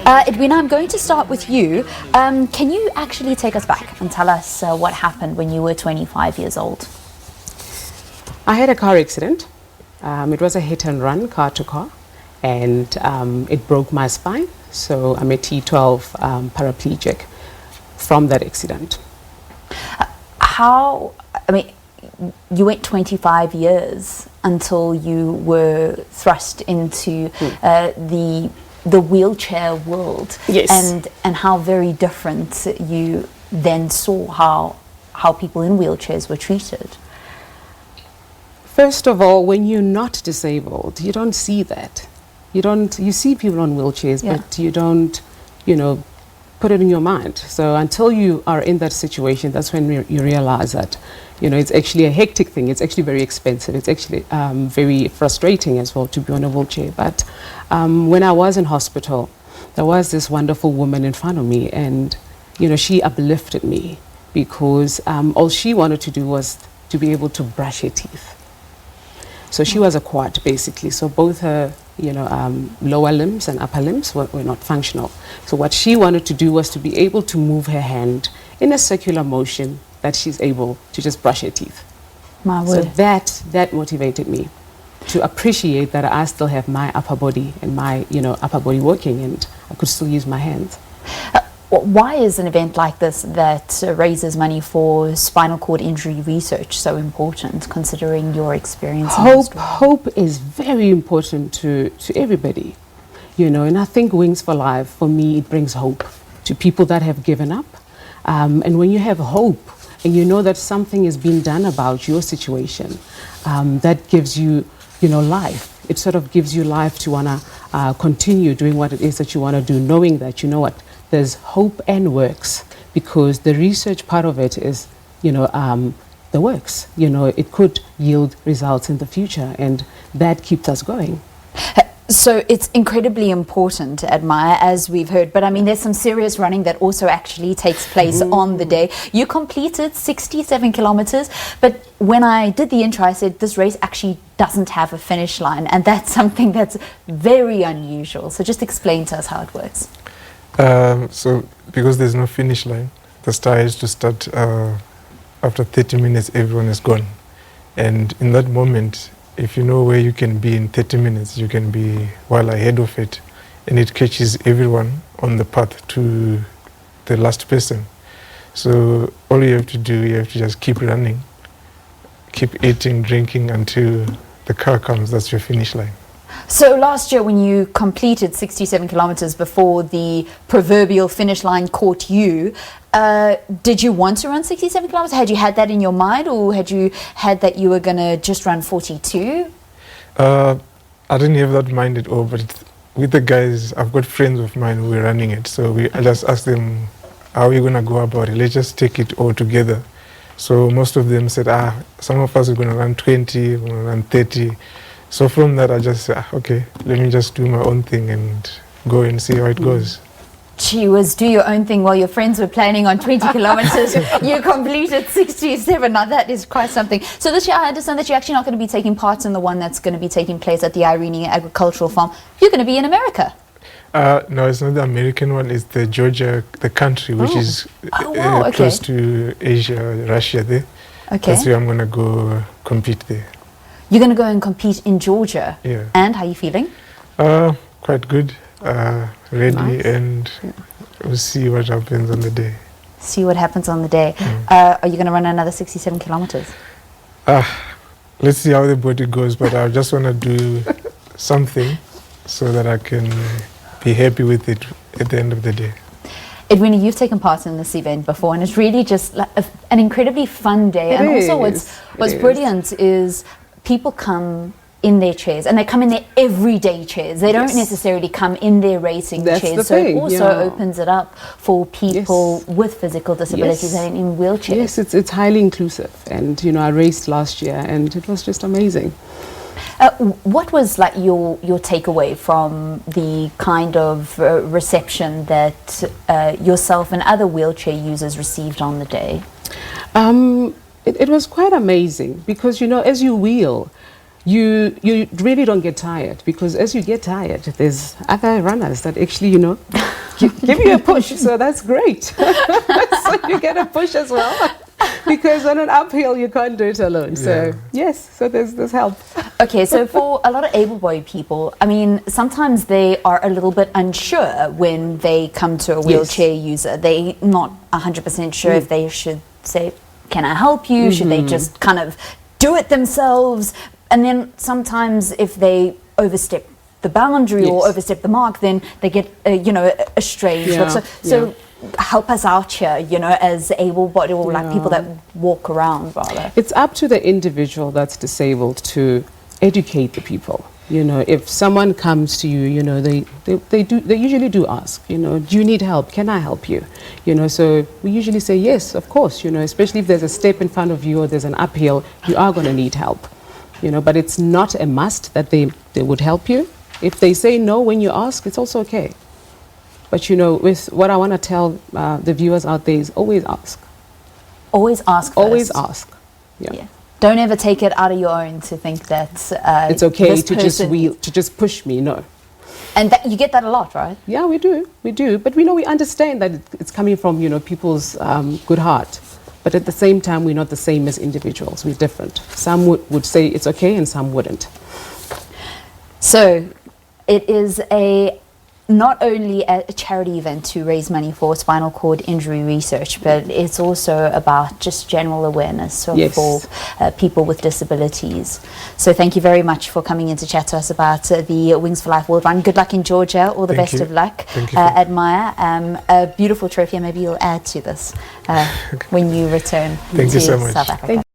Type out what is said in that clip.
Edwina, I'm going to start with you. Can you actually take us back and tell us what happened when you were 25 years old? I had a car accident. It was a hit and run, car to car, and it broke my spine. So I'm a T12 paraplegic from that accident. You went 25 years until you were thrust into the wheelchair world. Yes. And how very different you then saw how people in wheelchairs were treated. First of all, when you're not disabled, you don't see that. You see people on wheelchairs, but you don't, put it in your mind. So until you are in that situation, that's when you realize that, it's actually a hectic thing. It's actually very expensive. It's actually very frustrating as well to be on a wheelchair. But when I was in hospital, there was this wonderful woman in front of me, and, she uplifted me because all she wanted to do was to be able to brush her teeth. So she was a quad, basically. So both her, lower limbs and upper limbs were not functional. So what she wanted to do was to be able to move her hand in a circular motion that she's able to just brush her teeth. My So word. that motivated me to appreciate that I still have my upper body and my, upper body working, and I could still use my hands. Why is an event like this that raises money for spinal cord injury research so important, considering your experience? Hope is very important to everybody, and I think Wings for Life, for me, it brings hope to people that have given up. And when you have hope and you know that something is being done about your situation, that gives you, life. It sort of gives you life to want to continue doing what it is that you want to do, knowing that, there's hope and works, because the research part of it is, the works. It could yield results in the future, and that keeps us going. So it's incredibly important to admire, as we've heard, but there's some serious running that also actually takes place on the day. You completed 67 kilometers, but when I did the intro, I said this race actually doesn't have a finish line, and that's something that's very unusual. So just explain to us how it works. So because there's no finish line, the start is to start after 30 minutes, everyone is gone. And in that moment, if you know where you can be in 30 minutes, you can be well ahead of it, and it catches everyone on the path to the last person. So all you have to do, you have to just keep running, keep eating, drinking until the car comes. That's your finish line. So last year when you completed 67 kilometers before the proverbial finish line caught you, did you want to run 67 kilometers? Had you had that in your mind, or had you had that you were going to just run 42? I didn't have that mind at all, but with the guys, I've got friends of mine who were running it. So I just asked them, how are we going to go about it? Let's just take it all together. So most of them said, some of us are going to run 20, we're going to run 30. So from that, I just said, okay, let me just do my own thing and go and see how it goes. Gee whiz, do your own thing while your friends were planning on 20 kilometers. You completed 67. Now that is quite something. So this year, I understand that you're actually not going to be taking part in the one that's going to be taking place at the Irene Agricultural Farm. You're going to be in America. No, it's not the American one. It's the Georgia, the country, which is close to Asia, Russia there. Okay. That's where I'm going to go compete there. You're going to go and compete in Georgia. Yeah. And how are you feeling? Quite good. Ready, and we'll see what happens on the day. See what happens on the day. Are you going to run another 67 kilometers? Let's see how the body goes, but I just want to do something so that I can be happy with it at the end of the day. Edwina, you've taken part in this event before, and it's really just like an incredibly fun day. And also what's brilliant is people come in their chairs, and they come in their everyday chairs. They don't necessarily come in their racing chairs. So it also opens it up for people with physical disabilities and in wheelchairs. Yes, it's highly inclusive. And, I raced last year, and it was just amazing. What was like your takeaway from the kind of reception that yourself and other wheelchair users received on the day? It was quite amazing because, as you wheel, you really don't get tired, because as you get tired, there's other runners that actually, you know, give you a push. So that's great. So you get a push as well, because on an uphill you can't do it alone. So yes, so there's help. Okay, so for a lot of able-bodied people, I mean, sometimes they are a little bit unsure when they come to a wheelchair user. They're not 100% sure if they should say, can I help you? Should they just kind of do it themselves? And then sometimes if they overstep the boundary or overstep the mark, then they get, you know, a strange look. So help us out here, you know, as able-bodied or like people that walk around, rather. It's up to the individual that's disabled to educate the people. You know, if someone comes to you, you know, they usually do ask, you know, do you need help? Can I help you? You know, so we usually say yes, of course, you know, especially if there's a step in front of you or there's an uphill, you are going to need help. You know, but it's not a must that they would help you. If they say no when you ask, it's also okay. But you know, with what I want to tell the viewers out there is always ask. Always ask first. Always ask. Yeah. Don't ever take it out of your own to think that it's okay to just push me. No. And that, you get that a lot, right? Yeah, we do. But we know, we understand that it's coming from, you know, people's good heart. But at the same time, we're not the same as individuals. We're different. Some would say it's okay and some wouldn't. So it is not only a charity event to raise money for spinal cord injury research, but it's also about just general awareness for people with disabilities. So thank you very much for coming in to chat to us about the Wings for Life World Run. Good luck in Georgia. All the best of luck. Admire a beautiful trophy, and maybe you'll add to this when you return to South Africa.